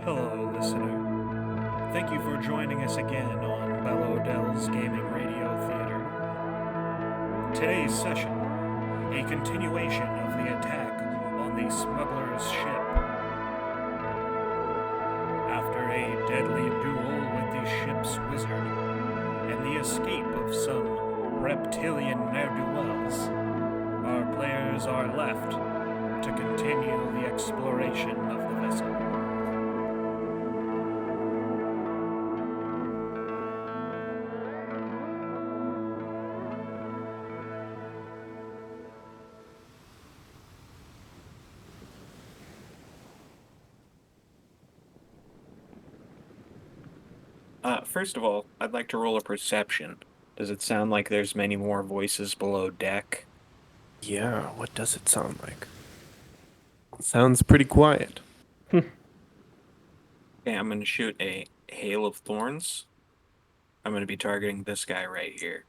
Hello, listener. Thank you for joining us again on Bello Dell's Gaming Radio Theater. Today's session, a continuation of the attack on the smuggler's ship. After a deadly duel with the ship's wizard and the escape of some reptilian ne'er-do-wells, our players are left to continue the exploration of the vessel. First of all, I'd like to roll a perception. Does it sound like there's many more voices below deck? Yeah, what does it sound like? Sounds pretty quiet. Okay, I'm going to shoot a Hail of Thorns. I'm going to be targeting this guy right here.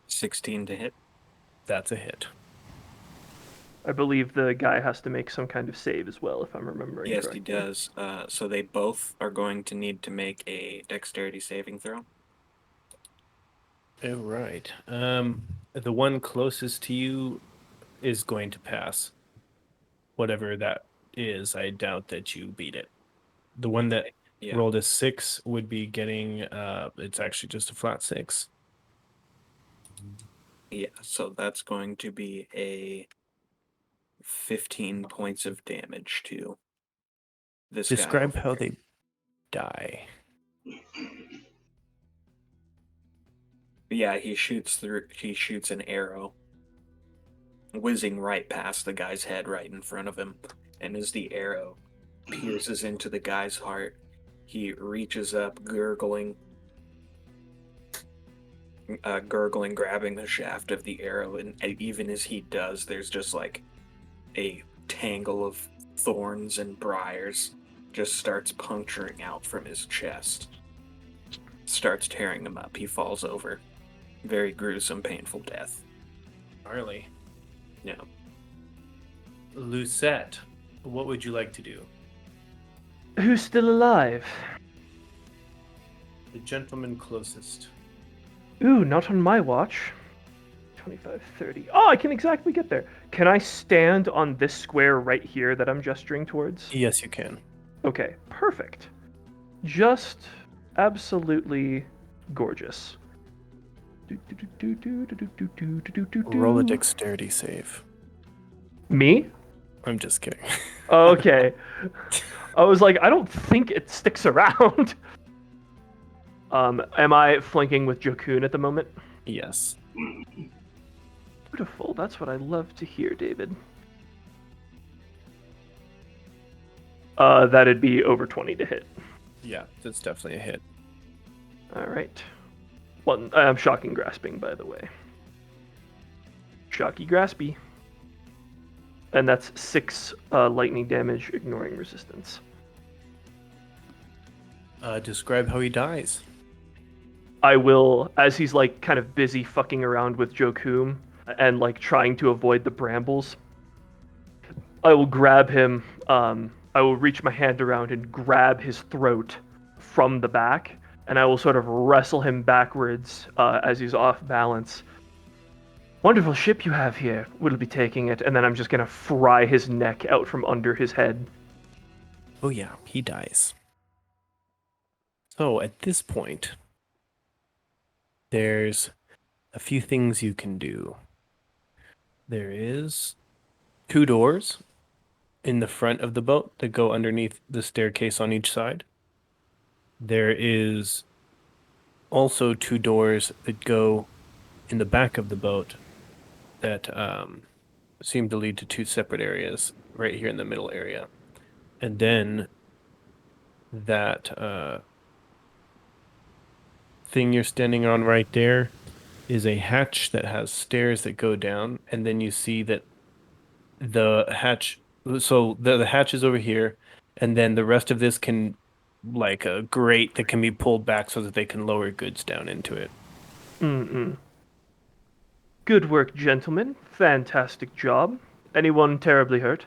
16 to hit. That's a hit. I believe the guy has to make some kind of save as well, if I'm remembering Yes, correctly. he does. So they both are going to need to make a dexterity saving throw. All right. The one closest to you is going to pass. Whatever that is, I doubt that you beat it. The one that rolled a 6 would be getting, it's actually just a flat 6. Yeah, so that's going to be a 15 points of damage to this guy. Describe how they die. Yeah, he shoots an arrow whizzing right past the guy's head right in front of him. And as the arrow pierces into the guy's heart, he reaches up, gurgling, grabbing the shaft of the arrow. And even as he does, there's just like a tangle of thorns and briars just starts puncturing out from his chest. Starts tearing him up. He falls over. Very gruesome, painful death. Gnarly. Yeah. Lucette, what would you like to do? Who's still alive? The gentleman closest. Ooh, not on my watch. 25, 30. Oh, I can exactly get there. Can I stand on this square right here that I'm gesturing towards? Yes, you can. Okay, perfect. Just absolutely gorgeous. Roll a dexterity save. Me? I'm just kidding. Okay. I was like, I don't think it sticks around. Am I flanking with Jokun at the moment? Yes. Beautiful. That's what I love to hear, David. That'd be over 20 to hit. Yeah, that's definitely a hit. All right. Well, I'm shocking grasping, by the way. Shocky graspy. And that's 6 lightning damage, ignoring resistance. Describe how he dies. I will, as he's like kind of busy fucking around with Jokum and like trying to avoid the brambles, I will grab him. I will reach my hand around and grab his throat from the back, and I will sort of wrestle him backwards as he's off balance. Wonderful ship you have here. We'll be taking it, and then I'm just gonna fry his neck out from under his head. Oh yeah, he dies. So at this point, there's a few things you can do. There is 2 doors in the front of the boat that go underneath the staircase on each side. There is also 2 doors that go in the back of the boat that seem to lead to 2 separate areas right here in the middle area. And then that thing you're standing on right there is a hatch that has stairs that go down, and then you see that the hatch, so the hatch is over here, and then the rest of this can, like a grate that can be pulled back so that they can lower goods down into it. Good work, gentlemen. Fantastic job. Anyone terribly hurt?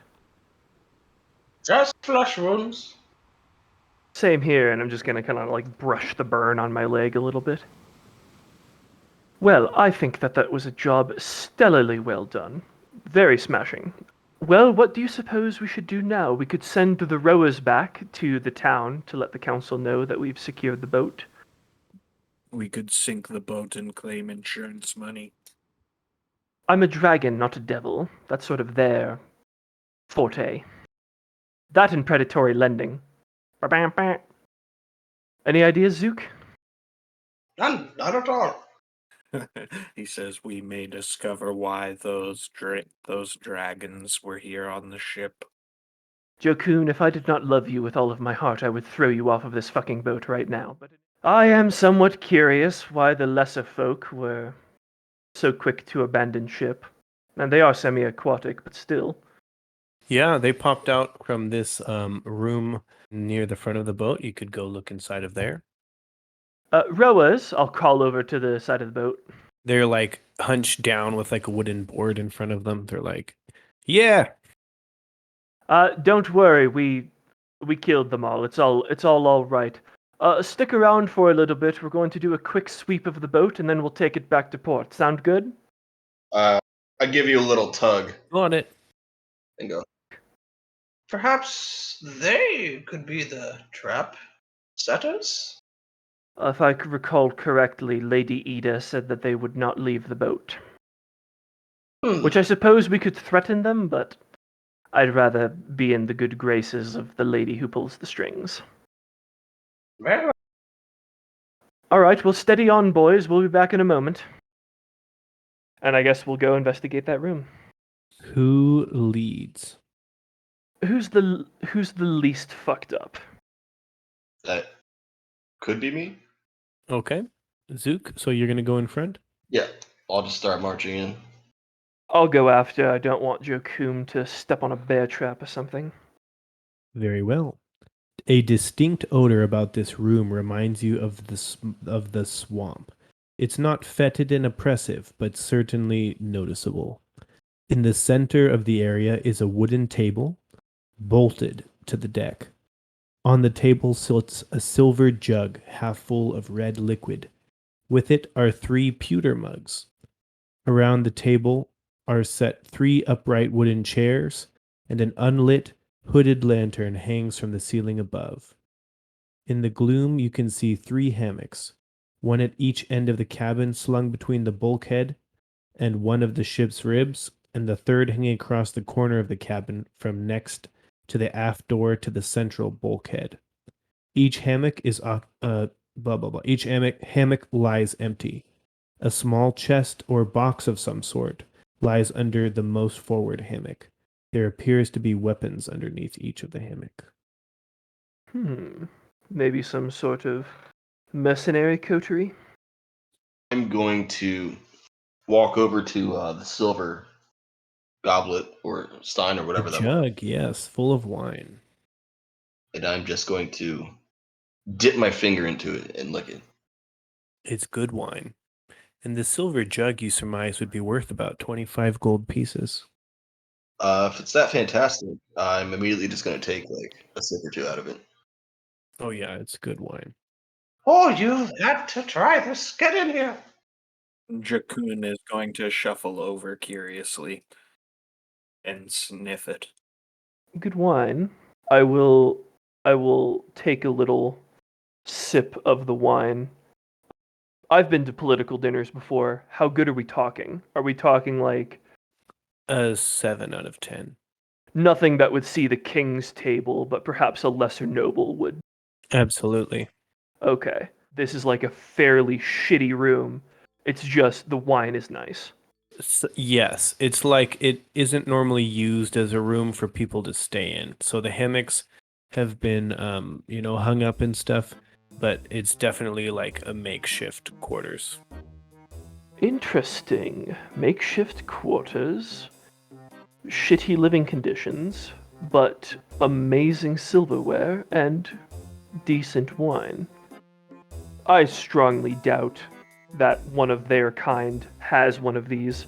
Just flush wounds. Same here, and I'm just gonna kind of like brush the burn on my leg a little bit. Well, I think that was a job stellarly well done. Very smashing. Well, what do you suppose we should do now? We could send the rowers back to the town to let the council know that we've secured the boat. We could sink the boat and claim insurance money. I'm a dragon, not a devil. That's sort of their forte. That and predatory lending. Ba-bam-bam. Any ideas, Zook? None, not at all. He says we may discover why those dragons were here on the ship. Jokun, if I did not love you with all of my heart, I would throw you off of this fucking boat right now. But I am somewhat curious why the lesser folk were so quick to abandon ship. And they are semi-aquatic, but still. Yeah, they popped out from this room near the front of the boat. You could go look inside of there. Rowers, I'll crawl over to the side of the boat. They're like hunched down with like a wooden board in front of them. They're like, yeah. Don't worry, we killed them all. It's all right. Stick around for a little bit. We're going to do a quick sweep of the boat, and then we'll take it back to port. Sound good? I give you a little tug On it. and go. Perhaps they could be the trap setters? If I recall correctly, Lady Ida said that they would not leave the boat. Which I suppose we could threaten them, but I'd rather be in the good graces of the lady who pulls the strings. Very well. All right, well, steady on, boys. We'll be back in a moment. And I guess we'll go investigate that room. Who leads? Who's the least fucked up? That could be me. Okay. Zook, so you're going to go in front? Yeah, I'll just start marching in. I'll go after. I don't want Jokum to step on a bear trap or something. Very well. A distinct odor about this room reminds you of the swamp. It's not fetid and oppressive, but certainly noticeable. In the center of the area is a wooden table, bolted to the deck. On the table sits a silver jug half full of red liquid. With it are 3 pewter mugs. Around the table are set 3 upright wooden chairs, and an unlit, hooded lantern hangs from the ceiling above. In the gloom, you can see 3 hammocks, one at each end of the cabin slung between the bulkhead and one of the ship's ribs, and the third hanging across the corner of the cabin from next to the aft door to the central bulkhead. Each hammock is Each hammock lies empty. A small chest or box of some sort lies under the most forward hammock. There appears to be weapons underneath each of the hammock. Maybe some sort of mercenary coterie? I'm going to walk over to the silver goblet or stein or whatever A that was, jug, yes, full of wine. and I'm just going to dip my finger into it and lick it. It's good wine. And the silver jug, you surmise, would be worth about 25 gold pieces. If it's that fantastic, I'm immediately just going to take like a sip or 2 out of it. Oh yeah, it's good wine. Oh, you've got to try this. Get in here. Jakun is going to shuffle over curiously and sniff it. Good wine. I will take a little sip of the wine. I've been to political dinners before. How good are we talking? Are we talking like A 7 out of 10. nothing that would see the king's table, but perhaps a lesser noble would? Absolutely. Okay. This is like a fairly shitty room. It's just the wine is nice. Yes, it's like it isn't normally used as a room for people to stay in. So the hammocks have been, hung up and stuff, but it's definitely like a makeshift quarters. Interesting. Makeshift quarters, shitty living conditions, but amazing silverware and decent wine. I strongly doubt that one of their kind has one of these,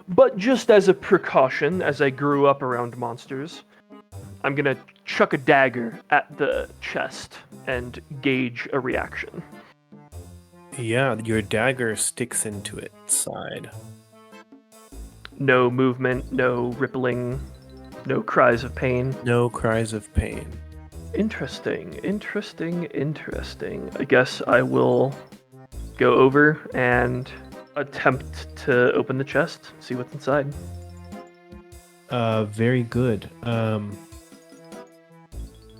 but just as a precaution, as I grew up around monsters, I'm gonna chuck a dagger at the chest and gauge a reaction. Yeah, your dagger sticks into its side. No movement, no rippling, no cries of pain. No cries of pain. Interesting. I guess I will go over and attempt to open the chest, see what's inside. Very good.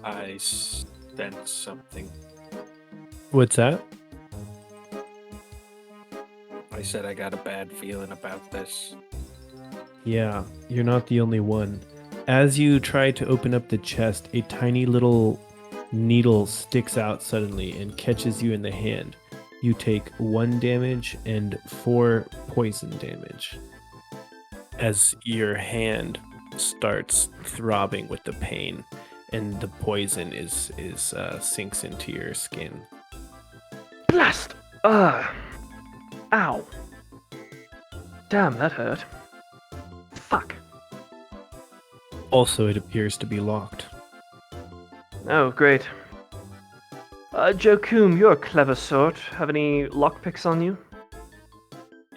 I sense something. What's that? I said I got a bad feeling about this. Yeah, you're not the only one. As you try to open up the chest, a tiny little needle sticks out suddenly and catches you in the hand. You take 1 damage and 4 poison damage as your hand starts throbbing with the pain, and the poison is sinks into your skin. Blast! Ow. Damn, that hurt. Fuck. Also, it appears to be locked. Oh, great. Joe Coombe, you're a clever sort. Have any lockpicks on you?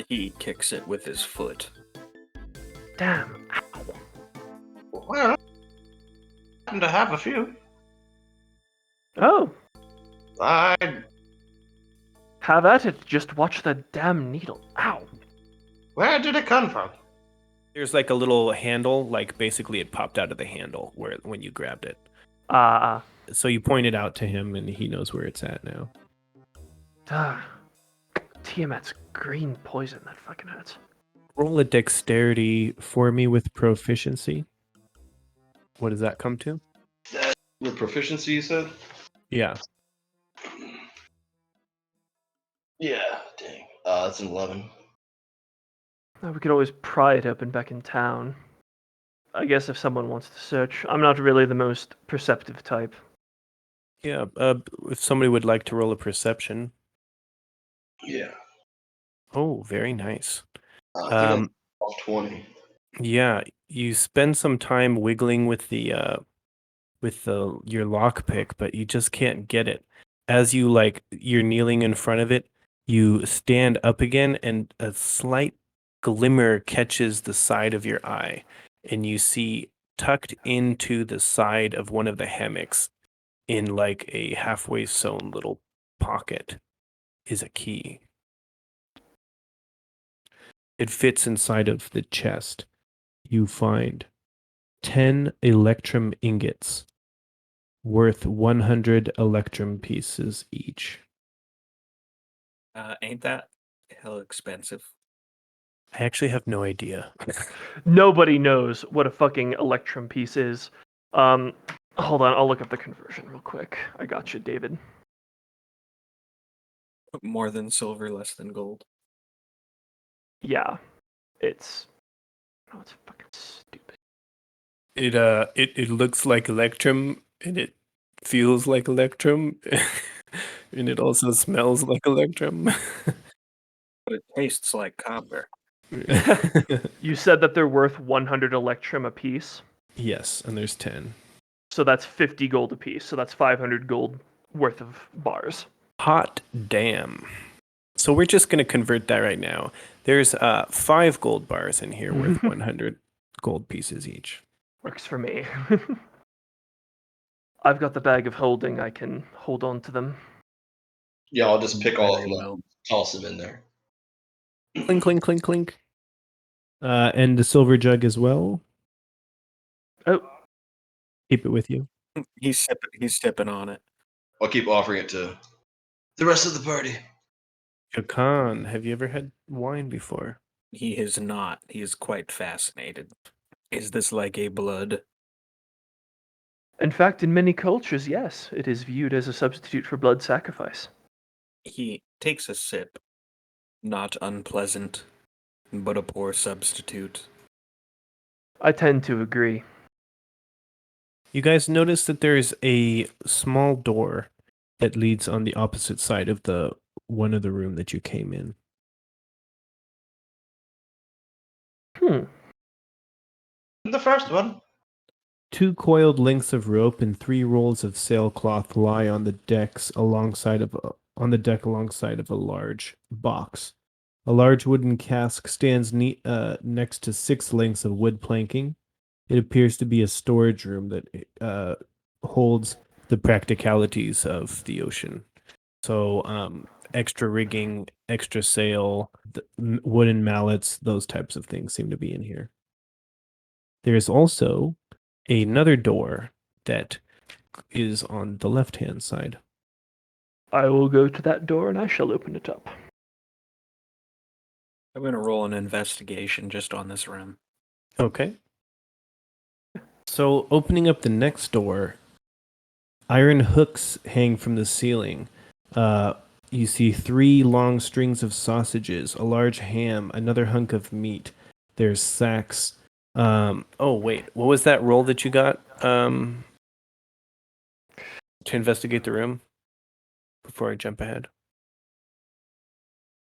He kicks it with his foot. Damn. Ow. Well, I happen to have a few. Oh, I have at it. Just watch the damn needle. Ow. Where did it come from? There's like a little handle, like basically it popped out of the handle when you grabbed it. So you point it out to him, and he knows where it's at now. Tiamat's green poison. That fucking hurts. Roll a dexterity for me with proficiency. What does that come to? With proficiency, you said? Yeah. Yeah, dang. That's an 11. We could always pry it open back in town. I guess if someone wants to search. I'm not really the most perceptive type. Yeah. If somebody would like to roll a perception. Yeah. Oh, very nice. I think I'm off 20. Yeah, you spend some time wiggling with your lockpick, but you just can't get it. As you're kneeling in front of it, you stand up again, and a slight glimmer catches the side of your eye, and you see tucked into the side of one of the hammocks, in like a halfway sewn little pocket, is a key. It fits inside of the chest. You find 10 electrum ingots worth 100 electrum pieces each. Ain't that hell expensive? I actually have no idea. Nobody knows what a fucking electrum piece is. Hold on, I'll look up the conversion real quick. I got you, David. More than silver, less than gold. Yeah, it's fucking stupid. It looks like electrum, and it feels like electrum, and it also smells like electrum. But it tastes like copper. You said that they're worth 100 electrum apiece, Yes, and there's 10. so that's 50 gold apiece. So that's 500 gold worth of bars. Hot damn. So we're just going to convert that right now. There's 5 gold bars in here worth 100 gold pieces each. Works for me. I've got the bag of holding. I can hold on to them. Yeah, I'll just pick all of Very them well. up, toss them in there. Clink, clink, clink, clink. And the silver jug as well. Oh, Keep it with you. He's sipping on it. I'll keep offering it to the rest of the party. Khan, have you ever had wine before? He is not. He is quite fascinated. Is this like a blood? in fact, in many cultures, yes, it is viewed as a substitute for blood sacrifice. He takes a sip. Not unpleasant, but a poor substitute. I tend to agree. You guys notice that there's a small door that leads on the opposite side of the one of the room that you came in. Hmm. The first one. 2 coiled lengths of rope and 3 rolls of sailcloth lie on the decks on the deck alongside of a large box. A large wooden cask stands next to 6 lengths of wood planking. It appears to be a storage room that holds the practicalities of the ocean. So, extra rigging, extra sail, wooden mallets, those types of things seem to be in here. There's also another door that is on the left-hand side. I will go to that door and I shall open it up. I'm gonna roll an investigation just on this room. Okay. So, opening up the next door, iron hooks hang from the ceiling. You see 3 long strings of sausages, a large ham, another hunk of meat. There's sacks. Oh wait, what was that roll that you got? To investigate the room. Before I jump ahead.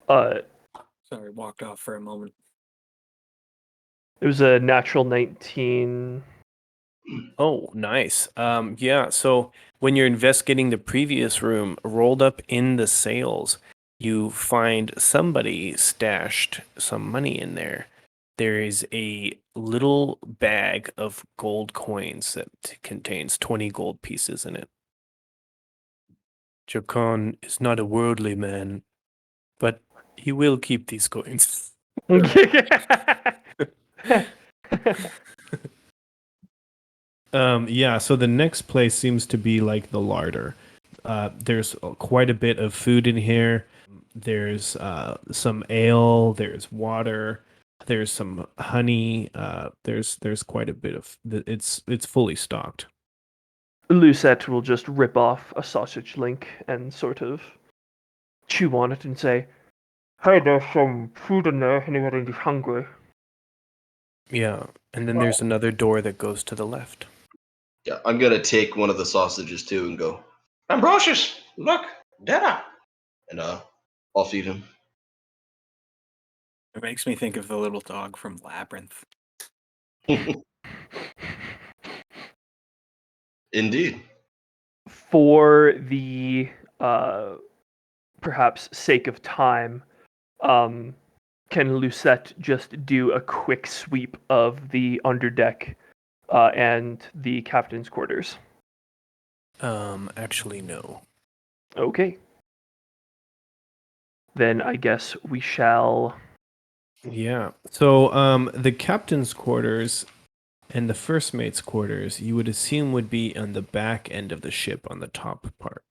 Sorry, walked off for a moment. It was a natural 19. Oh, nice. Yeah, so when you're investigating the previous room, rolled up in the sails, you find somebody stashed some money in there. There is a little bag of gold coins that contains 20 gold pieces in it. Jacon is not a worldly man, but he will keep these coins. Yeah, so the next place seems to be like the larder. There's quite a bit of food in here. There's some ale, there's water, there's some honey, there's quite a bit of it's fully stocked. Lucette will just rip off a sausage link and sort of chew on it and say, "Hey, there's some food in there. Anybody's hungry?" Yeah, and then there's another door that goes to the left. Yeah, I'm gonna take one of the sausages too and go, Ambrosius, look, dinner. and I'll feed him. It makes me think of the little dog from Labyrinth. Indeed. For the perhaps sake of time, can Lucette just do a quick sweep of the underdeck and the captain's quarters? Actually, no. Okay. Then I guess we shall. Yeah. So, the captain's quarters and the first mate's quarters, you would assume would be on the back end of the ship on the top part.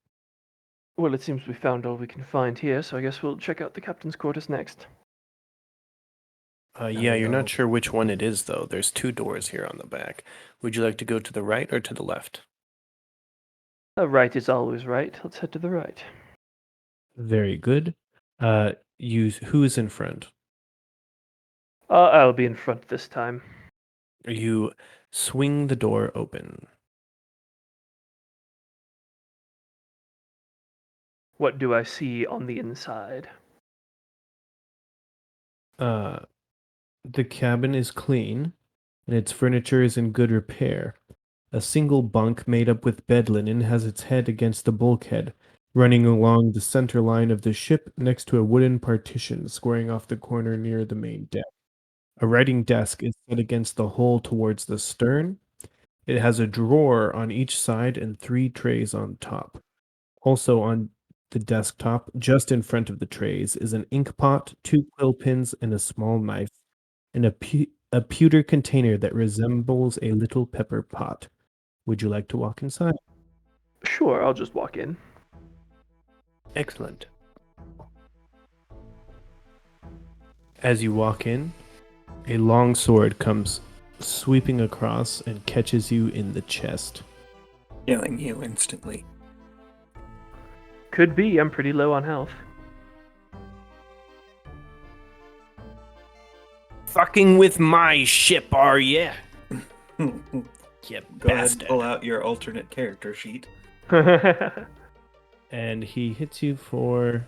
Well, it seems we found all we can find here, so I guess we'll check out the captain's quarters next. Yeah, you're not sure which one it is, though. There's 2 doors here on the back. Would you like to go to the right or to the left? Right is always right. Let's head to the right. Very good. Who is in front? I'll be in front this time. You swing the door open. What do I see on the inside? The cabin is clean, and its furniture is in good repair. A single bunk made up with bed linen has its head against the bulkhead, running along the center line of the ship next to a wooden partition squaring off the corner near the main deck. A writing desk is set against the hull towards the stern. It has a drawer on each side and 3 trays on top. Also on the desktop, just in front of the trays, is an ink pot, 2 quill pens, and a small knife, and a pewter container that resembles a little pepper pot. Would you like to walk inside? Sure, I'll just walk in. Excellent. As you walk in, a long sword comes sweeping across and catches you in the chest. Killing you instantly. Could be. I'm pretty low on health. Fucking with my ship, are ya? Go You ahead, bastard. pull out your alternate character sheet. And he hits you for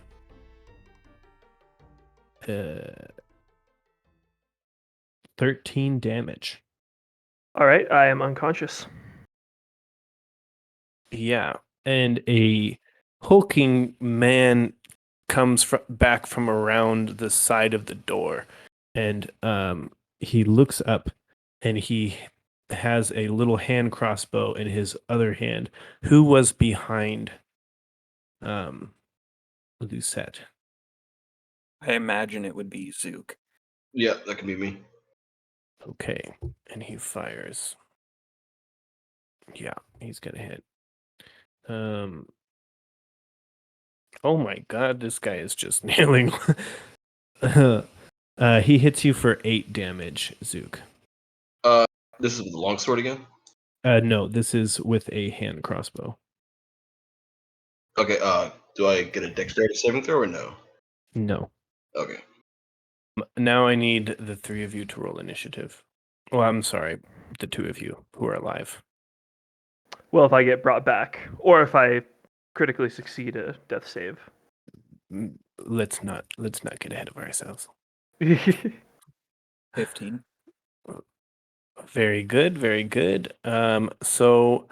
13 damage. All right, I am unconscious. Yeah, and a hulking man comes back from around the side of the door, and he looks up, and he has a little hand crossbow in his other hand. Who was behind Lucette? I imagine it would be Zook. Yeah, that can be me. Okay, and he fires. Yeah, he's gonna hit. Oh my God, this guy is just nailing. He hits you for 8 damage, Zook. This is with the longsword again. No, this is with a hand crossbow. Okay. Do I get a dexterity saving throw or no? No. Okay. Now I need the 3 of you to roll initiative. Well, I'm sorry, the 2 of you who are alive. Well, if I get brought back, or if I critically succeed a death save. Let's not get ahead of ourselves. 15. Very good, very good. So,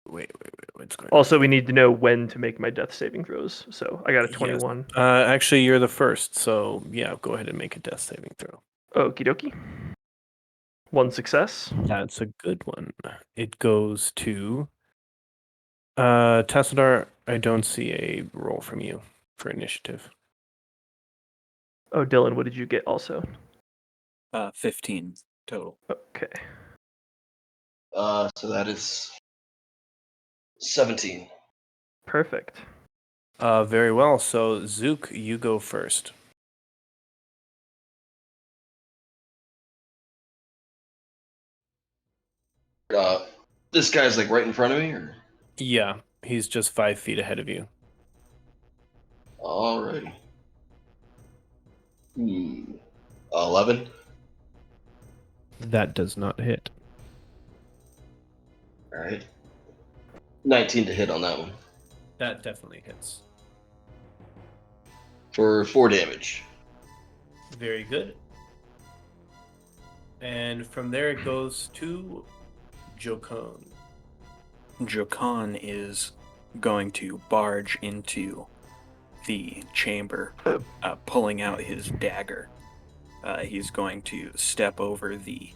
wait, what's going on? Also, we need to know when to make my death saving throws. So I got a Yes. 21. Actually, you're the first, so yeah, go ahead and make a death saving throw. Okie dokie. 1 success. That's a good one. It goes to Tassadar. I don't see a roll from you for initiative. Oh, Dylan, what did you get also? 15 total. Okay. So that is 17. Perfect. Very well. So Zook, you go first. This guy's like right in front of me, or? Yeah, he's just 5 feet ahead of you. Alrighty. 11. That does not hit. All right. 19 to hit on that one That definitely hits. for 4 damage. Very good. And from there it goes to Jokon. Jokan is going to barge into the chamber, pulling out his dagger. He's going to step over the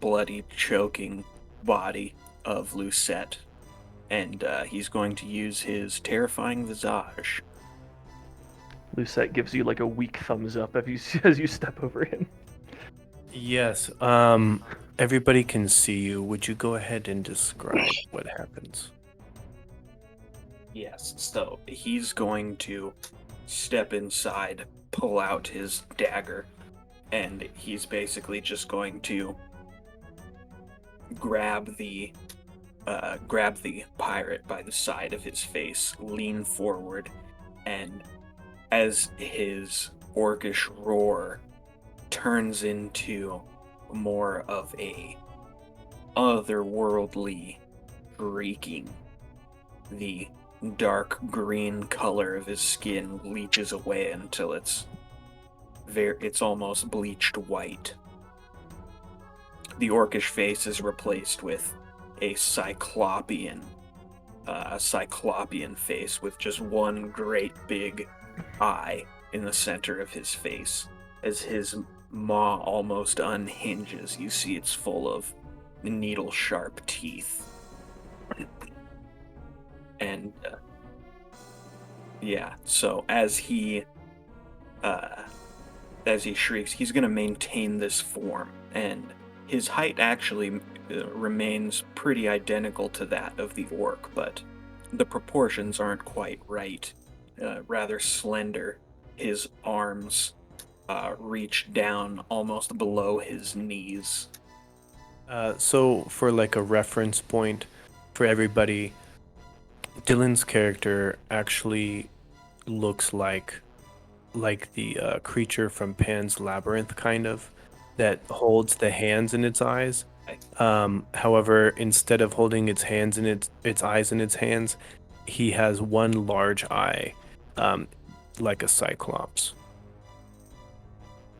bloody, choking body of Lucette, and he's going to use his terrifying visage. Lucette gives you like a weak thumbs up as you step over him. Yes. Everybody can see you. Would you go ahead and describe what happens? Yes, so he's going to step inside, pull out his dagger, and he's basically just going to grab the pirate by the side of his face, lean forward, and as his orcish roar turns into more of a otherworldly shrieking, the dark green color of his skin bleaches away until it's almost bleached white. The orcish face is replaced with a cyclopean face with just one great big eye in the center of his face. As his maw almost unhinges, you see it's full of needle-sharp teeth. And yeah, so as he shrieks, he's going to maintain this form, and his height actually remains pretty identical to that of the orc, but the proportions aren't quite right. Rather slender. His arms reach down almost below his knees. So for like a reference point for everybody, Dylan's character actually looks like the creature from Pan's Labyrinth, kind of, that holds the hands in its eyes. However, instead of holding its hands in its eyes in its hands, he has one large eye, like a cyclops.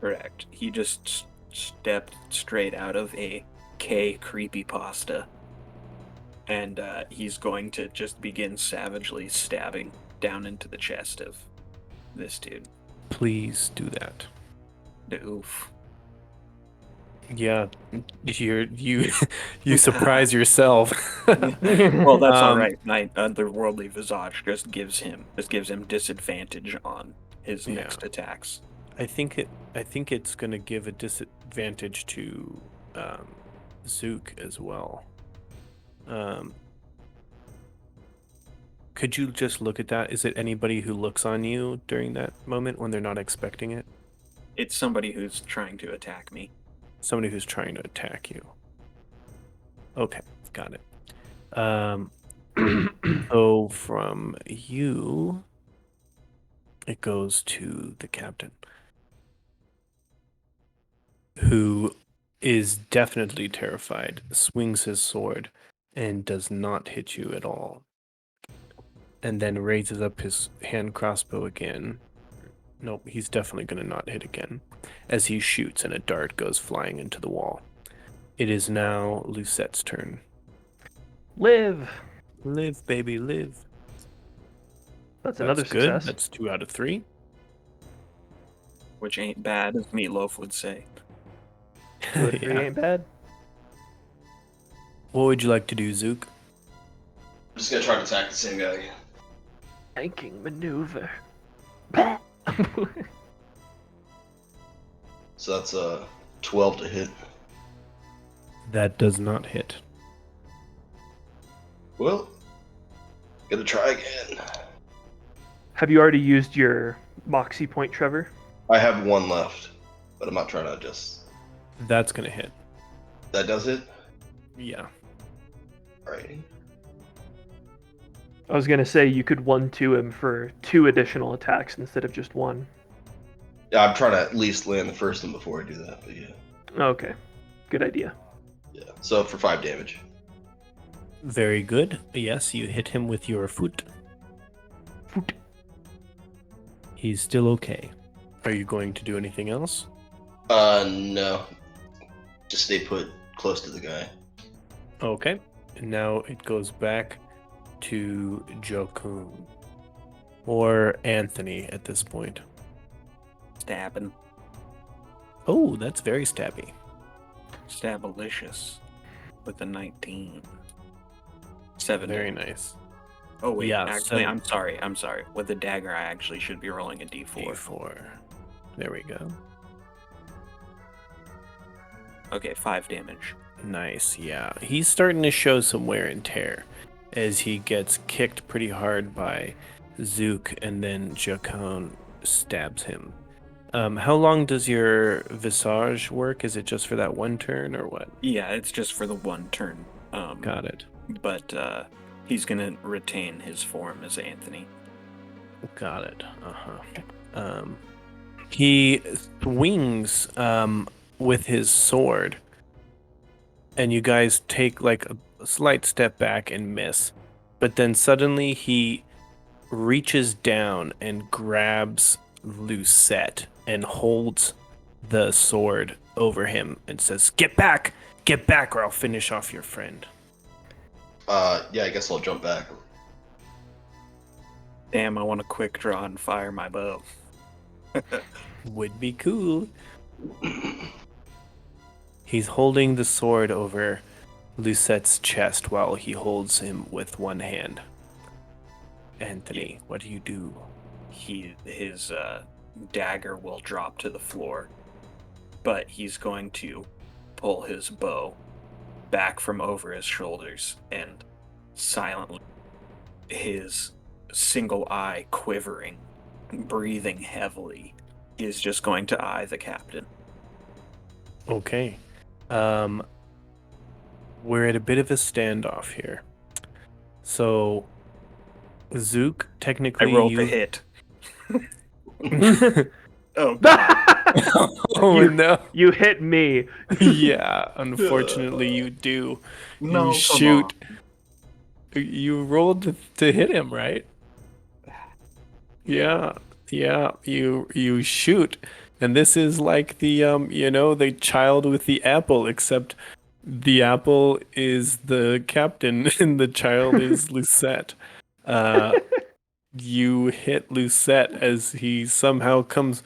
Correct. He just stepped straight out of a K creepypasta. And he's going to just begin savagely stabbing down into the chest of this dude. Please do that. Oof. Yeah, you you surprise yourself. Well, that's all Um, right. My otherworldly visage just gives him disadvantage on his Yeah. next attacks. I think it's gonna give a disadvantage to Zook as well. Could you just look at that? Is it anybody who looks on you during that moment when they're not expecting it? It's somebody who's trying to attack me. Somebody who's trying to attack you. Okay, got it. So from you, it goes to the captain, who is definitely terrified, swings his sword, and does not hit you at all. And then raises up his hand crossbow again. Nope, he's definitely going to not hit again, as he shoots and a dart goes flying into the wall. It is now Lucettes' turn. Live. Live, baby, live. That's another That's good. success. That's 2 out of 3. Which ain't bad, as Meatloaf would say. 2 out of 3 Yeah. ain't bad. What would you like to do, Zook? I'm just gonna try to attack the same guy again. Tanking maneuver. So that's 12 to hit. That does not hit. Well, gonna try again. Have you already used your Moxie point, Trevor? I have one left, but I'm not trying to just. That's going to hit. That does it? Yeah. Alright. I was gonna say you could 1-2 him for 2 additional attacks instead of just 1. Yeah, I'm trying to at least land the first one before I do that, but yeah. Okay, good idea. Yeah. So for 5 damage. Very good. Yes, you hit him with your foot. Foot. He's still okay. Are you going to do anything else? No. Just stay put close to the guy. Okay. And now it goes back to Jokun. Or Anthony at this point. Stabbing. Oh, that's very stabby. Stabalicious. With a 19. 7. Very nice. Oh, wait. Yeah, Actually, 7. I'm sorry. With the dagger, I actually should be rolling a d4. D4. There we go. Okay, 5 damage. Nice, yeah. He's starting to show some wear and tear as he gets kicked pretty hard by Zook and then Jokun stabs him. How long does your visage work? Is it just for that one turn or what? Yeah, it's just for the one turn. Got it. But he's gonna retain his form as Anthony. Got it. He swings with his sword, and you guys take like a slight step back and miss. But then suddenly he reaches down and grabs Lucette and holds the sword over him and says, get back, or I'll finish off your friend." Yeah, I guess I'll jump back. Damn, I want to quick draw and fire my bow. Would be cool. He's holding the sword over Lucette's chest while he holds him with one hand. Anthony, what do you do? His dagger will drop to the floor, but he's going to pull his bow back from over his shoulders and silently, his single eye quivering, breathing heavily, is just going to eye the captain. Okay. We're at a bit of a standoff here. So, Zook, I technically rolled you... a hit. Oh, God. Oh, You- no. You hit me. Yeah, unfortunately you do. No, You come shoot. You rolled to hit him, right? Yeah, you shoot. And this is like the the child with the apple, except the apple is the captain and the child is Lucette. You hit Lucette as he somehow comes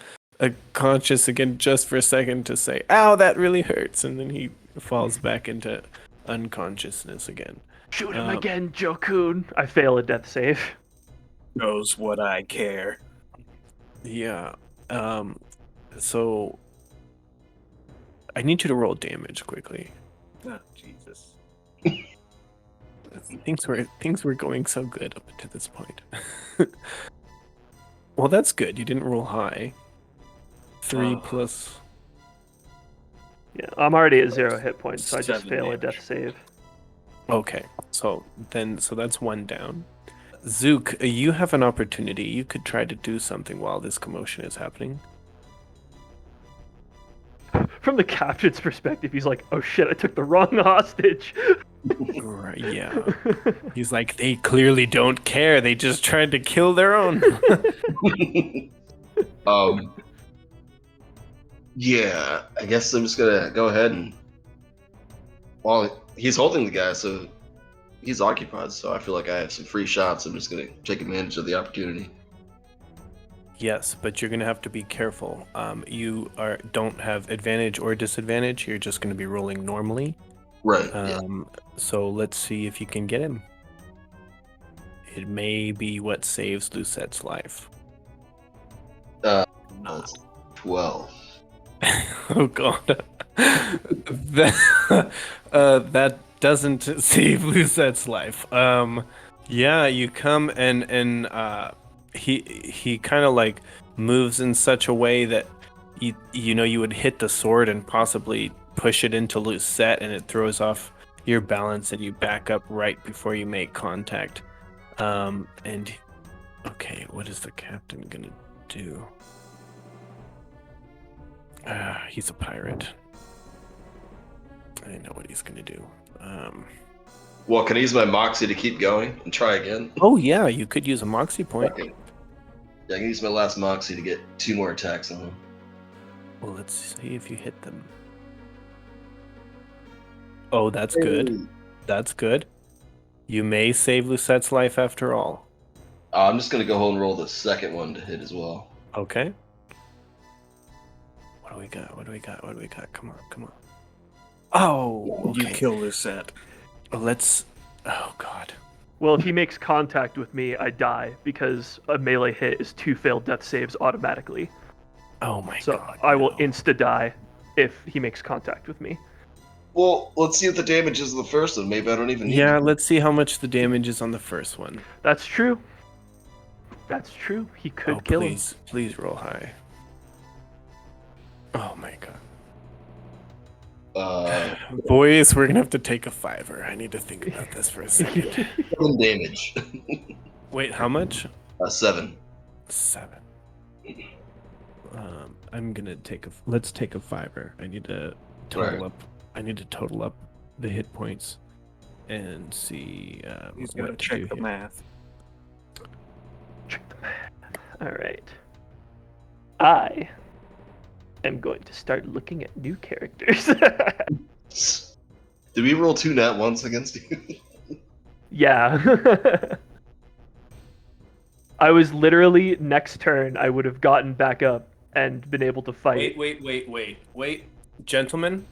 conscious again just for a second to say, "Ow, that really hurts," and then he falls back into unconsciousness again. Shoot him again, Jokun. I fail a death save. Knows what I care. Yeah. So I need you to roll damage quickly. Oh, Jesus. Things were going so good up to this point. Well, that's good. You didn't roll high. 3 plus. Yeah, I'm already at 0 hit points, so I just 7 fail a damage. death save. Okay, so that's 1 down. Zook, you have an opportunity. You could try to do something while this commotion is happening. From the captain's perspective, he's like, "Oh shit, I took the wrong hostage." Right, yeah. He's like, they clearly don't care. They just tried to kill their own. Yeah, I guess I'm just gonna go ahead and. Well, he's holding the guy, so he's occupied. So I feel like I have some free shots. I'm just gonna take advantage of the opportunity. Yes, but you're gonna have to be careful. You don't have advantage or disadvantage. You're just gonna be rolling normally. Right. Yeah. So let's see if you can get him. It may be what saves Lucette's life. That's 12. Oh god. That doesn't save Lucette's life. Yeah, you come and he kind of like moves in such a way that you would hit the sword and possibly push it into Lucette, and it throws off your balance and you back up right before you make contact. And okay, what is the captain gonna do? He's a pirate. I know what he's gonna do. Well, can I use my moxie to keep going and try again? Oh yeah, you could use a moxie point. Okay. Yeah, I can use my last moxie to get 2 more attacks on him. Well, let's see if you hit them. Oh, that's good. That's good. You may save Lucette's life after all. I'm just gonna go ahead and roll the second one to hit as well. Okay. What do we got? What do we got? What do we got? Come on, come on. Oh, You okay. kill Lucette. Let's. Oh God. Well, if he makes contact with me, I die because a melee hit is 2 failed death saves automatically. Oh my So God. I will no. insta die if he makes contact with me. Well, let's see if the damage is the first one. Maybe I don't even need Yeah, it. let's see how much the damage is on the first one. That's true. That's true. He could kill him. Please roll high. Oh my God. Boys, we're gonna have to take a 5-er. I need to think about this for a second. 7 damage. Wait, how much? 7. 7. I'm gonna let's take a 5-er. I need to total Right. up. I need to total up the hit points and see He's what gonna to check do the here. math. Check the math. All right. I am going to start looking at new characters. Did we roll 2 nat ones against you? Yeah. I was literally next turn. I would have gotten back up and been able to fight. Wait. Gentlemen,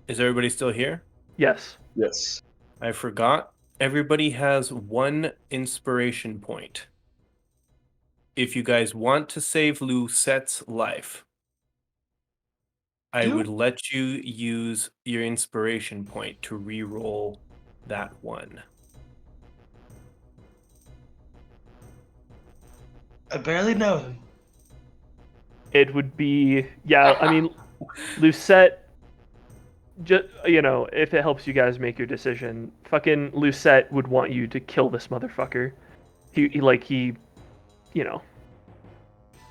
is everybody still here? Yes. Yes. I forgot. Everybody has 1 inspiration point. If you guys want to save Lucette's life, I would let you use your inspiration point to re-roll that 1. I barely know him. It would be, yeah, I mean, Lucette, just, if it helps you guys make your decision, fucking Lucette would want you to kill this motherfucker.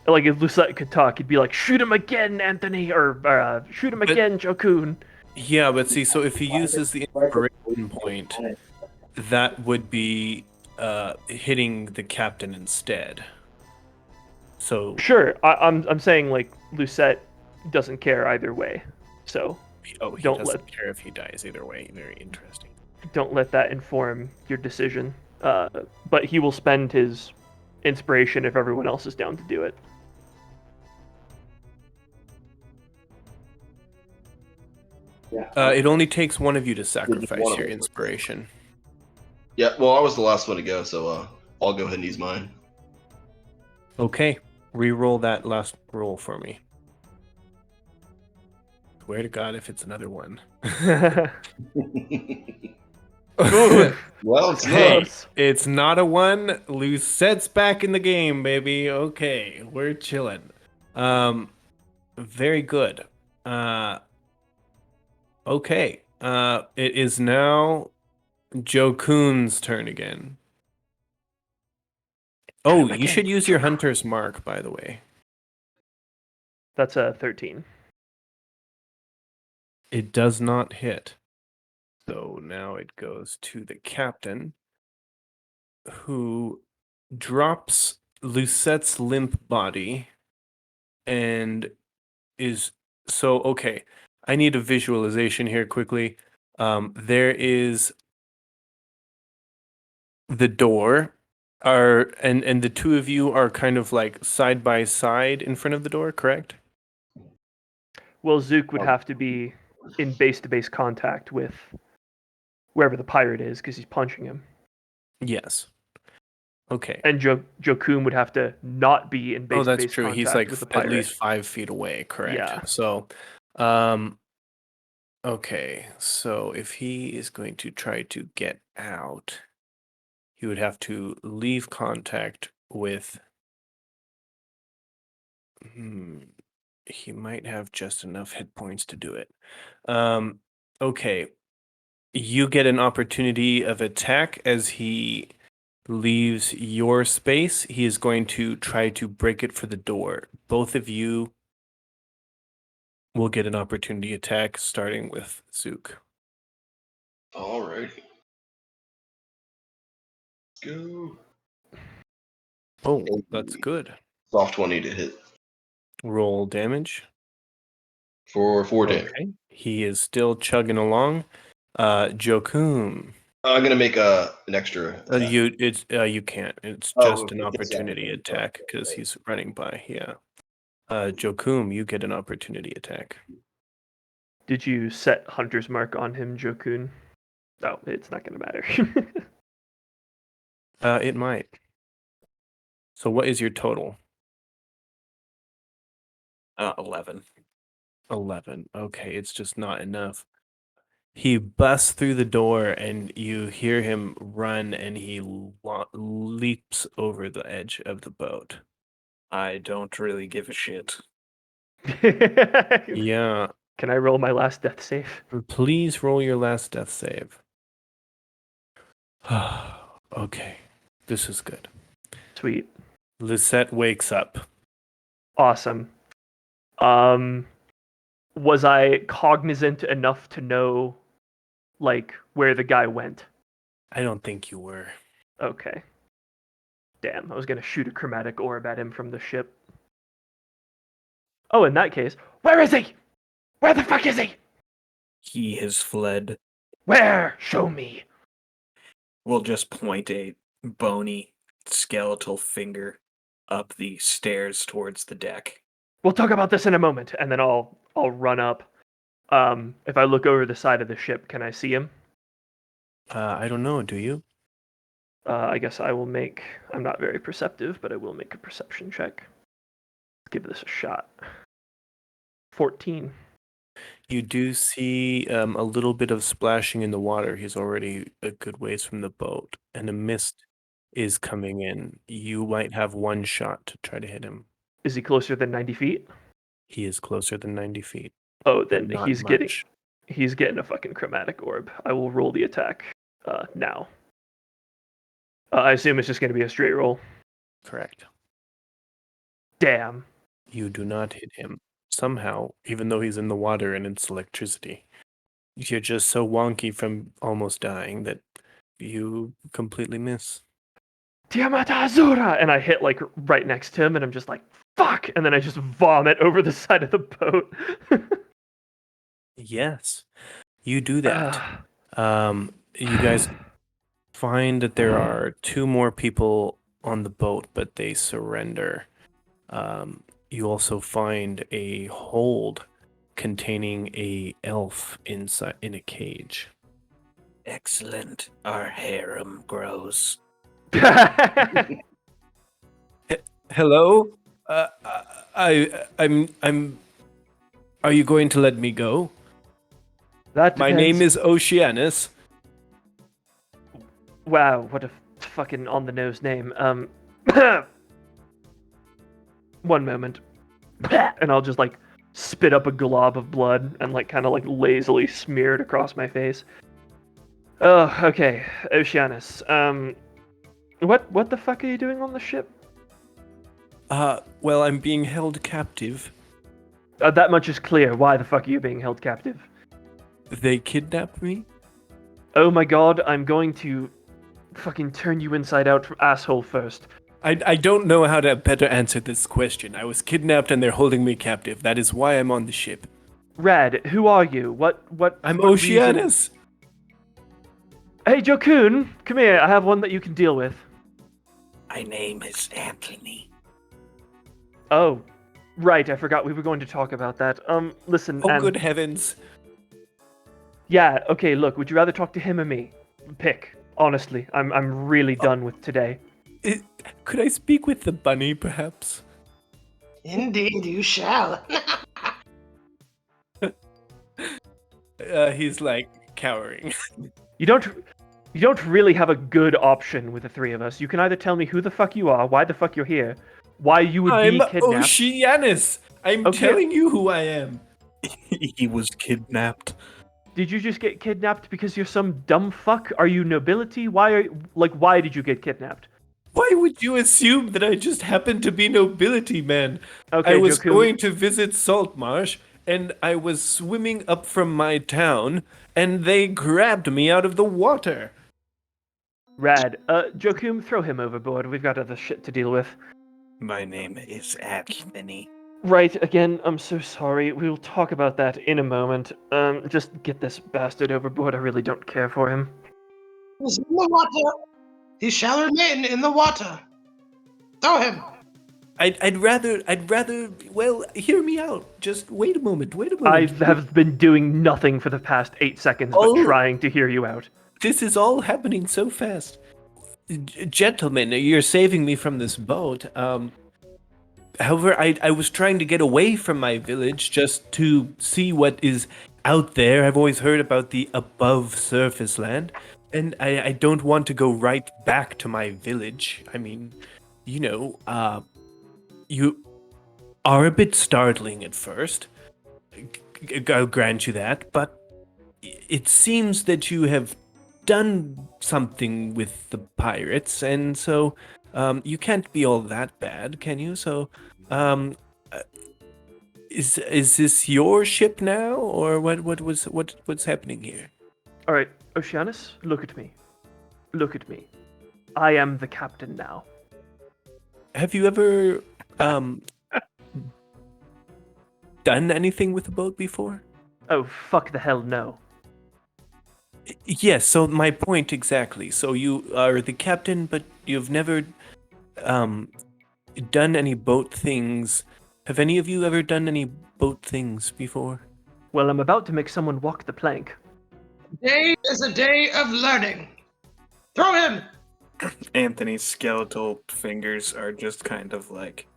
Like, if Lucette could talk, he'd be like, shoot him again, Anthony, or shoot him again, Jokun. Yeah, but see, so if he uses the inspiration point, that would be hitting the captain instead. So Sure, I'm saying like Lucette doesn't care either way, so he don't doesn't care if he dies either way. Very interesting. don't let that inform your decision. But he will spend his inspiration if everyone else is down to do it. It only takes one of you to one sacrifice of your us. inspiration. Yeah, well, I was the last one to go, so I'll go ahead and use mine. Okay, re-roll that last roll for me. Swear to God, if it's another one. Oof, Well, it's Hey, not. close. it's not a one. Lucettes back in the game, baby. Okay, we're chilling. Very good. Okay. It is now Joe Coon's turn again. Oh, you should use your hunter's mark, by the way. That's a 13. It does not hit. So now it goes to the captain, who drops Lucette's limp body and is so okay. I need a visualization here quickly. There is the door are and the two of you are kind of like side by side in front of the door, correct? Well, Zook would have to be in base-to-base contact with wherever the pirate is because he's punching him. Yes. Okay. And Jokum would have to not be in Oh, that's base-to-base true. He's contact like with the at pirate. least 5 feet away, correct? Yeah. So, okay. So if he is going to try to get out, he would have to leave contact with. He might have just enough hit points to do it. Okay. You get an opportunity of attack as he leaves your space. He is going to try to break it for the door. Both of you will get an opportunity attack, starting with Zook. Alrighty. Go. Oh, that's good. Soft 20 to hit Roll damage. for 4 damage. Okay. He is still chugging along. Jokum. I'm gonna make an extra. Attack. You can't. It's Oh, just an it's opportunity attack because he's running by. Yeah. Jokum, you get an opportunity attack. Did you set Hunter's Mark on him, Jokun? No, it's not going to matter. It might. So what is your total? 11. 11. Okay, it's just not enough. He busts through the door and you hear him run and he leaps over the edge of the boat. I don't really give a shit. Yeah. Can I roll my last death save? Please roll your last death save. Okay. This is good. Sweet. Lisette wakes up. Awesome. Was I cognizant enough to know, like, where the guy went? I don't think you were. Okay. Damn, I was gonna shoot a chromatic orb at him from the ship. Oh, in that case, where is he? Where the fuck is he? He has fled. Where? Show me. We'll just point a bony, skeletal finger up the stairs towards the deck. We'll talk about this in a moment, and then I'll run up. If I look over the side of the ship, can I see him? I don't know. Do you? I guess I will make. I'm not very perceptive, but I will make a perception check. Let's give this a shot. 14. You do see a little bit of splashing in the water. He's already a good ways from the boat, and a mist is coming in. You might have one shot to try to hit him. Is he closer than 90 feet? He is closer than 90 feet. Oh, but then not he's much. getting a fucking chromatic orb. I will roll the attack now. I assume it's just going to be a straight roll. Correct. Damn. You do not hit him. Somehow, even though he's in the water and it's electricity. You're just so wonky from almost dying that you completely miss. Tiamata Azura! And I hit like right next to him, and I'm just like, fuck! And then I just vomit over the side of the boat. Yes, you do that. You guys find that there are two more people on the boat, but they surrender. You also find a hold containing a elf inside in a cage. Excellent. Our harem grows. Hello? I'm. Are you going to let me go? That My name depends. is Oceanus. Wow, what a fucking on the nose name. One moment. And I'll just like spit up a glob of blood and like kind of like lazily smear it across my face. Oh, okay. Oceanus. What the fuck are you doing on the ship? Well, I'm being held captive. That much is clear. Why the fuck are you being held captive? They kidnapped me? Oh my god, I'm going to fucking turn you inside out, asshole first. I don't know how to better answer this question. I was kidnapped and they're holding me captive. That is why I'm on the ship. Rad, who are you? What I'm what reason- Oceanus. Hey, Jokun, come here. I have one that you can deal with. My name is Anthony. Oh, right. I forgot we were going to talk about that. Listen. Oh, good heavens. Yeah. Okay. Look. Would you rather talk to him or me? Pick. Honestly, I'm really done with today. Could I speak with the bunny, perhaps? Indeed, you shall. He's like cowering. You don't really have a good option with the three of us. You can either tell me who the fuck you are, why the fuck you're here, why you would I'm be kidnapped. Oceanus. I'm Okay. telling you who I am. He was kidnapped. Did you just get kidnapped because you're some dumb fuck? Are you nobility? Why did you get kidnapped? Why would you assume that I just happen to be nobility, man? Okay, I was Jokun. going to visit Saltmarsh, and I was swimming up from my town, and they grabbed me out of the water. Rad. Jokum, throw him overboard. We've got other shit to deal with. My name is Anthony. Right, again, I'm so sorry. We'll talk about that in a moment. Just get this bastard overboard. I really don't care for him. He's in the water. He shall remain in the water. Throw him. I'd rather, well, hear me out. Just wait a moment, I have been doing nothing for the past 8 seconds but Oh. trying to hear you out. This is all happening so fast. Gentlemen, you're saving me from this boat. However, I was trying to get away from my village just to see what is out there. I've always heard about the above surface land, and I don't want to go right back to my village. I mean, you are a bit startling at first. I'll grant you that, but it seems that you have done something with the pirates, and so you can't be all that bad, can you? So, is this your ship now, or what's happening here? All right, Oceanus, look at me. Look at me. I am the captain now. Have you ever done anything with a boat before? Oh, fuck the hell no. Yes, so my point exactly. So you are the captain, but you've never done any boat things. Have any of you ever done any boat things before? Well, I'm about to make someone walk the plank. Today is a day of learning. Throw him. Anthony's skeletal fingers are just kind of like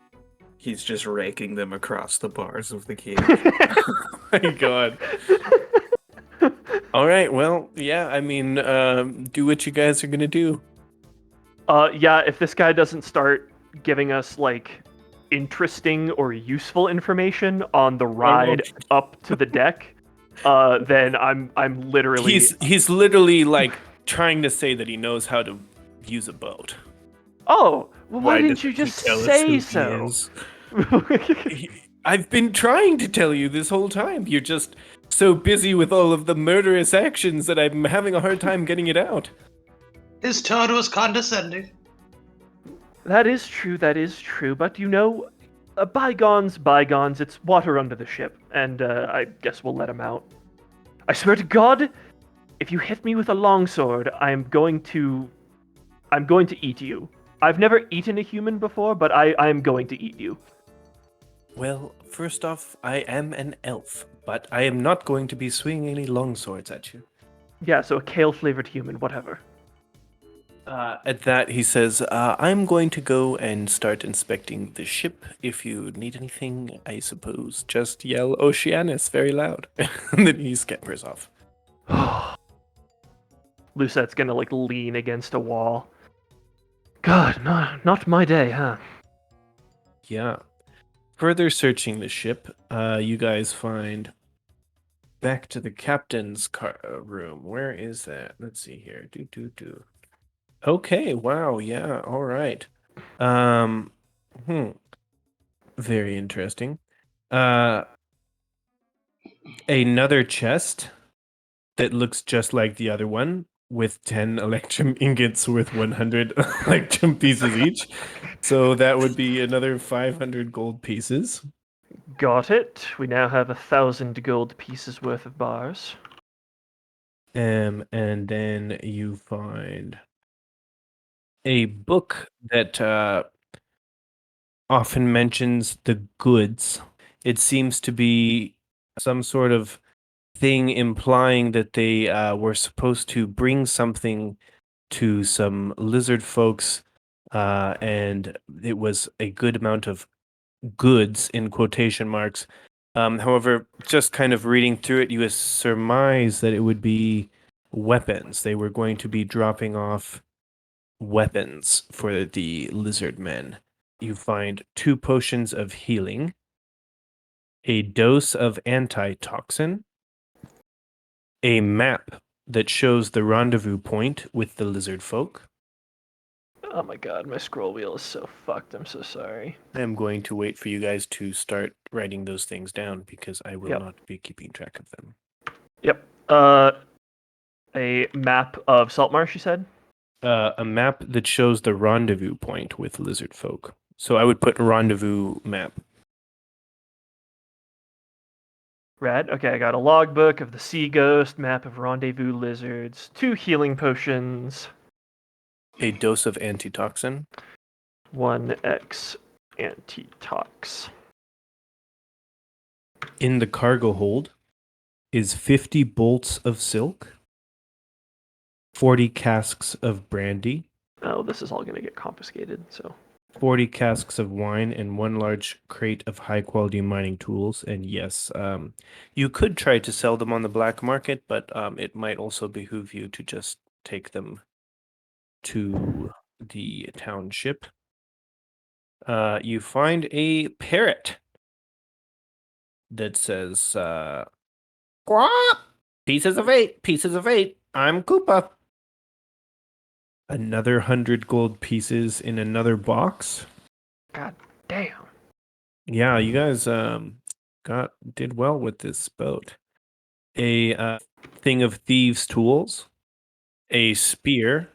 he's just raking them across the bars of the cage. Oh my god. All right, well, yeah, I mean, do what you guys are gonna do. Yeah, if this guy doesn't start giving us like interesting or useful information on the ride up to the deck, then I'm literally He's literally like trying to say that he knows how to use a boat. Oh, well, why didn't doesn't you he just tell us who say he so? is? I've been trying to tell you this whole time. You're just so busy with all of the murderous actions that I'm having a hard time getting it out. His tone was condescending. That is true, but bygones, bygones, it's water under the ship, and I guess we'll let him out. I swear to God, if you hit me with a longsword, I'm going to eat you. I've never eaten a human before, but I'm going to eat you. Well, first off, I am an elf, but I am not going to be swinging any longswords at you. Yeah, so a kale-flavored human, whatever. At that, he says, I'm going to go and start inspecting the ship. If you need anything, I suppose, just yell Oceanus very loud. And then he scampers off. Lucett's gonna lean against a wall. God, not my day, huh? Yeah. Further searching the ship, you guys find back to the captain's room. Where is that? Let's see here. Do. Okay, wow, yeah, all right. Um, Very interesting. Another chest that looks just like the other one with 10 electrum ingots worth 100 electrum pieces each. So that would be another 500 gold pieces. Got it. We now have 1,000 gold pieces worth of bars. And then you find a book that often mentions the goods. It seems to be some sort of thing implying that they were supposed to bring something to some lizard folks, and it was a good amount of goods in quotation marks. However, just kind of reading through it, you surmise that it would be weapons. They were going to be dropping off weapons for the lizard men. You find 2 potions of healing, a dose of antitoxin, a map that shows the rendezvous point with the lizard folk. Oh my god, my scroll wheel is so fucked. I'm so sorry. I am going to wait for you guys to start writing those things down because I will Yep. not be keeping track of them. Yep. A map of Saltmarsh, you said? A map that shows the rendezvous point with lizard folk. So I would put rendezvous map. Rad. Okay, I got a logbook of the sea ghost, map of rendezvous lizards, 2 healing potions, A dose of antitoxin. 1x antitox. In the cargo hold is 50 bolts of silk, 40 casks of brandy, Oh, this is all gonna get confiscated, so. 40 casks of wine, and 1 large crate of high quality mining tools. And yes, you could try to sell them on the black market, but it might also behoove you to just take them to the township. You find a parrot that says, "Quack! Pieces of 8, pieces of 8. I'm Koopa." Another 100 gold pieces in another box. God damn. Yeah, you guys did well with this boat. A thing of thieves' tools, a spear,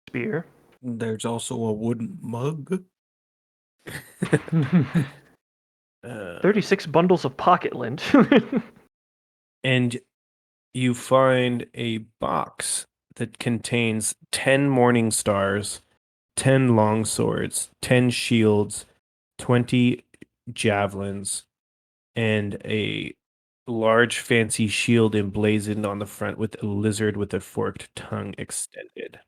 Spear. There's also a wooden mug. 36 bundles of pocket lint. and you find a box that contains 10 morning stars, 10 long swords, 10 shields, 20 javelins, and a large fancy shield emblazoned on the front with a lizard with a forked tongue extended.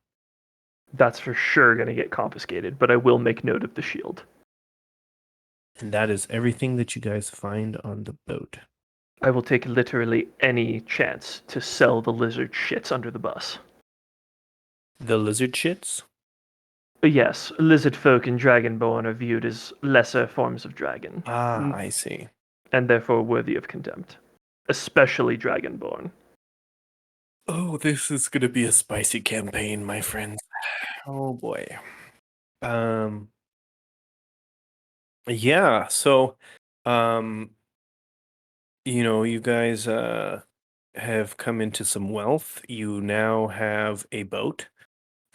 That's for sure gonna get confiscated, but I will make note of the shield. And that is everything that you guys find on the boat. I will take literally any chance to sell the lizard shits under the bus. The lizard shits? Yes, lizard folk and dragonborn are viewed as lesser forms of dragon, Ah, I see. and therefore worthy of contempt, especially dragonborn. Oh, this is gonna be a spicy campaign, my friends. Oh boy. Yeah, so you guys have come into some wealth. You now have a boat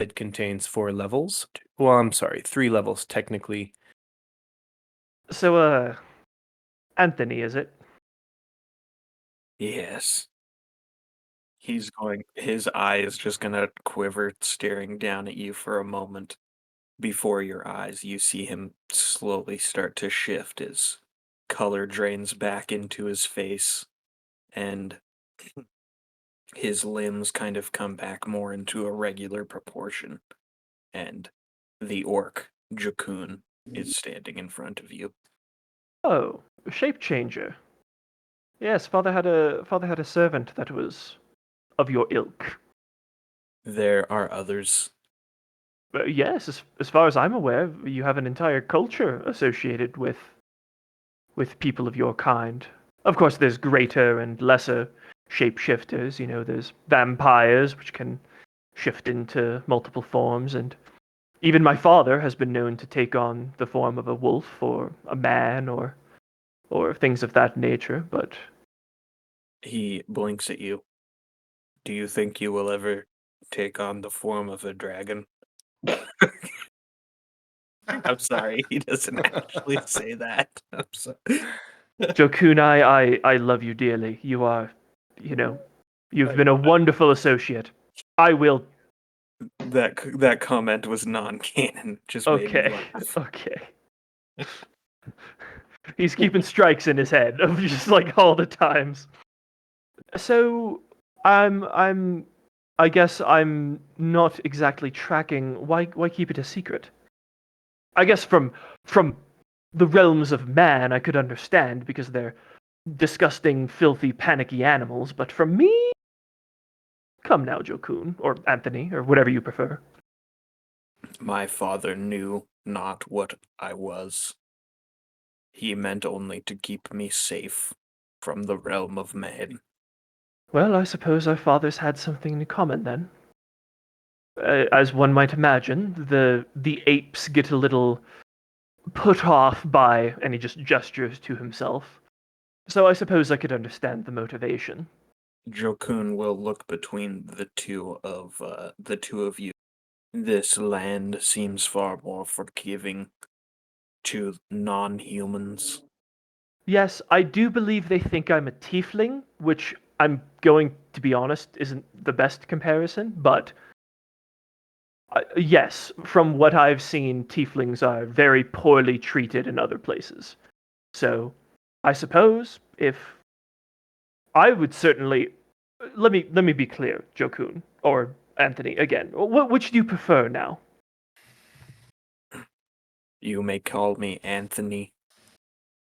It contains 4 levels. Well, I'm sorry, 3 levels technically. So, Anthony, is it? Yes. His eye is just gonna quiver, staring down at you for a moment. Before your eyes, you see him slowly start to shift as color drains back into his face, and his limbs kind of come back more into a regular proportion. And the orc, Jakun, is standing in front of you. Oh, a shape changer. Yes, father had a servant that was of your ilk. There are others. Yes, as far as I'm aware, you have an entire culture associated with people of your kind. Of course, there's greater and lesser shapeshifters. You know, there's vampires, which can shift into multiple forms, and even my father has been known to take on the form of a wolf or a man or things of that nature. But He blinks at you. Do you think you will ever take on the form of a dragon? I'm sorry, he doesn't actually say that. I'm sorry. Jokunai, I love you dearly. You are, you know, you've been a wonderful associate. I will. That comment was non-canon. Just made me Okay, laugh. okay. He's keeping strikes in his head of just like all the times. So I'm I guess I'm not exactly tracking why keep it a secret? I guess from the realms of man I could understand because they're disgusting, filthy, panicky animals, but from me, come now, Jokun, or Anthony, or whatever you prefer. My father knew not what I was. He meant only to keep me safe from the realm of man. Well, I suppose our fathers had something in common then. As one might imagine, the apes get a little put off by, and he just gestures to himself. So I suppose I could understand the motivation. Jokun will look between the two of you. This land seems far more forgiving to non-humans. Yes, I do believe they think I'm a tiefling, which I'm going to be honest isn't the best comparison, but yes, from what I've seen, tieflings are very poorly treated in other places. So, I suppose if I would certainly let me be clear, Jokun or Anthony again. Which do you prefer now? You may call me Anthony.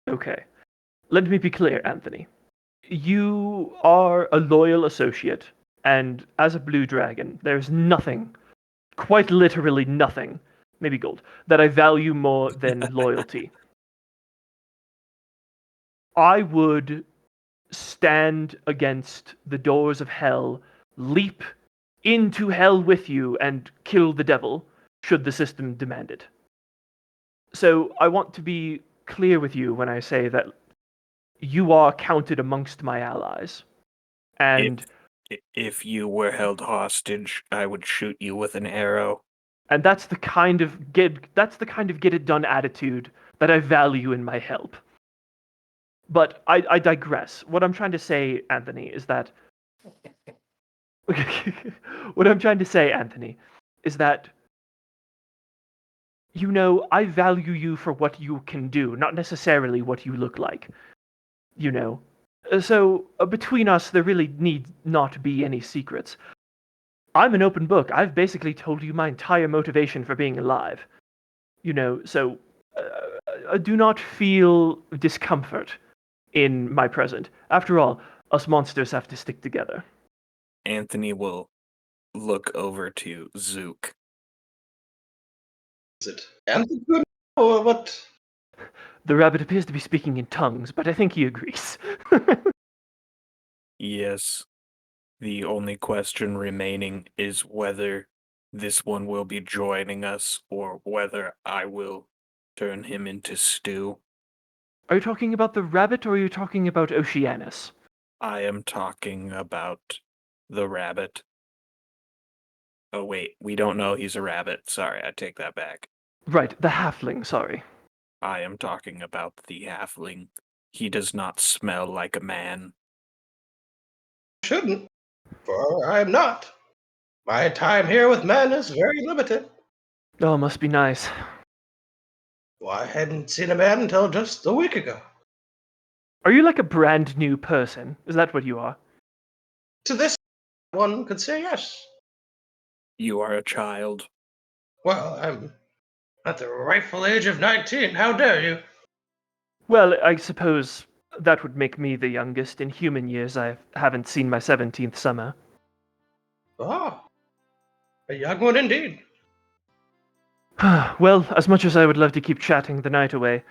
Okay. Let me be clear, Anthony. You are a loyal associate, and as a blue dragon, there's nothing, quite literally nothing, maybe gold, that I value more than loyalty. I would stand against the doors of hell, leap into hell with you, and kill the devil should the system demand it. So I want to be clear with you when I say that you are counted amongst my allies. If And if you were held hostage, I would shoot you with an arrow. that's the kind of get it done attitude that I value in my help. But I digress. What I'm trying to say, Anthony, is that what I'm trying to say, Anthony, is that I value you for what you can do, not necessarily what you look like. You know. So between us, there really need not be any secrets. I'm an open book. I've basically told you my entire motivation for being alive. So do not feel discomfort in my present. After all, us monsters have to stick together. Anthony will look over to Zook. Is it Anthony or what? The rabbit appears to be speaking in tongues, but I think he agrees. Yes, the only question remaining is whether this one will be joining us or whether I will turn him into stew. Are you talking about the rabbit or are you talking about Oceanus? I am talking about the rabbit. Oh wait, we don't know he's a rabbit. Sorry, I take that back. Right, the halfling, sorry. I am talking about the halfling. He does not smell like a man. Shouldn't, for I am not. My time here with men is very limited. Oh, must be nice. Well, I hadn't seen a man until just a week ago. Are you like a brand new person? Is that what you are? To this, one could say yes. You are a child. Well, I'm at the rightful age of 19. How dare you? Well, I suppose that would make me the youngest. In human years, I haven't seen my 17th summer. Ah, a young one indeed. Well, as much as I would love to keep chatting the night away,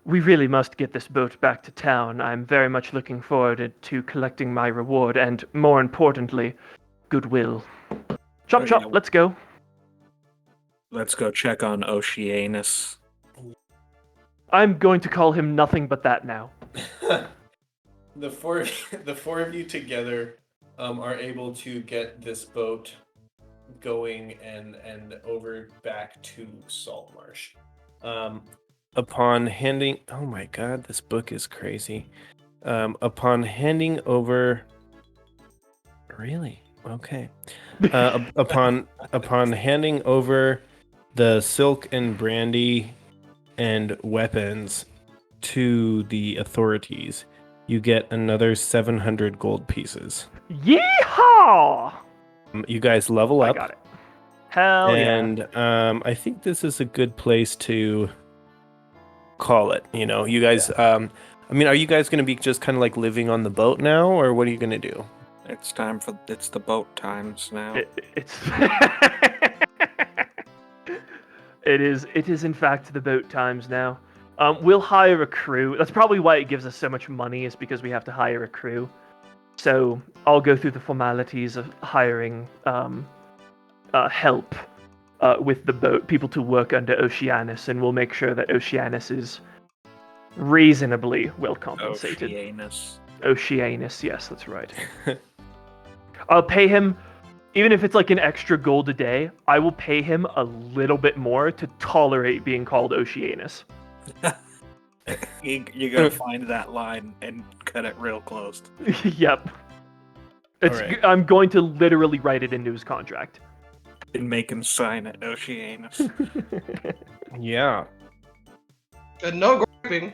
we really must get this boat back to town. I'm very much looking forward to collecting my reward and, more importantly, goodwill. Chop Oh, chop, yeah. let's go. Let's go check on Oceanus. I'm going to call him nothing but that now. The four of you together are able to get this boat going and over back to Saltmarsh. Upon handing, oh my god, this book is crazy. Upon handing over, really? Okay. Upon handing over the silk and brandy and weapons to the authorities, you get another 700 gold pieces. Yeehaw! You guys level I up. got it. Hell yeah. And I think this is a good place to call it. You know, you guys. I mean, are you guys going to be just kind of like living on the boat now, or what are you going to do? It's the boat times now. It's it is in fact the boat times now. We'll hire a crew. That's probably why it gives us so much money, is because we have to hire a crew. So I'll go through the formalities of hiring help with the boat, people to work under Oceanus, and we'll make sure that Oceanus is reasonably well compensated. Oceanus, yes, that's right. I'll pay him, even if it's like an extra gold a day, I will pay him a little bit more to tolerate being called Oceanus. You gotta find that line and cut it real close. Yep. Alright. I'm going to literally write it into his contract. And make him sign it, Oceanus. Yeah. And no griping.